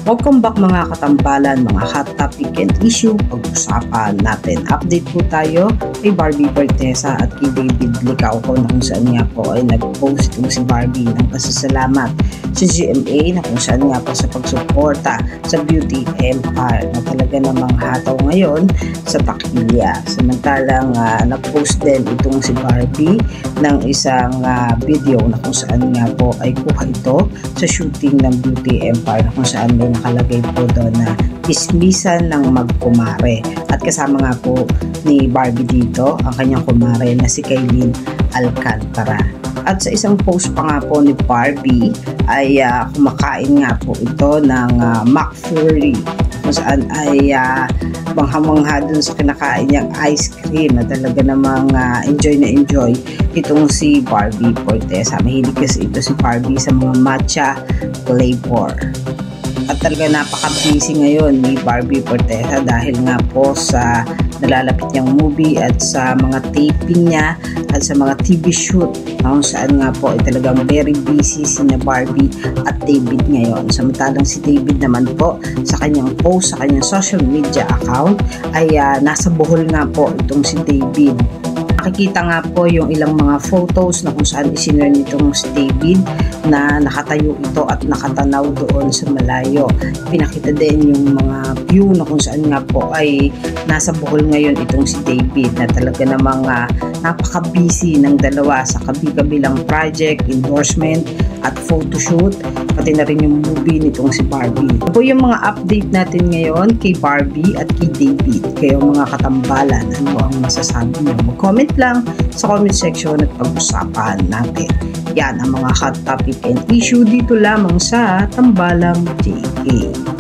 Welcome back mga katambalan, mga hot topic and issue pag-usapan natin. Update po tayo kay Barbie Forteza at kay David Licauco na kung saan nga po ay nag-post itong si Barbie ng pasasalamat sa GMA na kung saan nga po sa pagsuporta sa beauty empire na talaga namang hataw ngayon sa takilya. Samantalang nag-post din itong si Barbie ng isang video na kung saan nga po ay kuha ito sa shooting ng beauty empire na kung saan may nakalagay po doon na ismisan ng magkumare. At kasama nga po ni Barbie dito ang kanyang kumare na si Kailin Alcantara. At sa isang post pa nga po ni Barbie ay kumakain nga po ito ng McFlurry kung saan ay mangha-mangha dun sa kinakain niyang ice cream na talaga namang enjoy na enjoy itong si Barbie Forteza. Mahilig kasi ito si Barbie sa mga matcha flavor. At talaga napaka-busy ngayon ni Barbie Forteza dahil nga po sa nalalapit niyang movie at sa mga taping niya at sa mga TV shoot kung saan nga po ay talagang very busy si Barbie at David ngayon. Samantalang si David naman po sa kanyang post sa kanyang social media account ay nasa Bohol nga po itong si David. Nakikita nga po yung ilang mga photos na kung saan isinare nitong si David na nakatayo ito at nakatanaw doon sa malayo. Pinakita din yung mga view na kung saan nga po ay nasa Bohol ngayon itong si David na talaga namang napaka-busy ng dalawa sa kabi-kabilang project, endorsement at photoshoot, pati na rin yung movie nitong si Barbie. Ito po yung mga update natin ngayon kay Barbie at kay David. Kayo mga katambalan, ano ang masasabi niyo? Mag-comment lang sa comment section at pag-usapan natin. Yan ang mga hot topic and issue dito lamang sa Tambalang JK.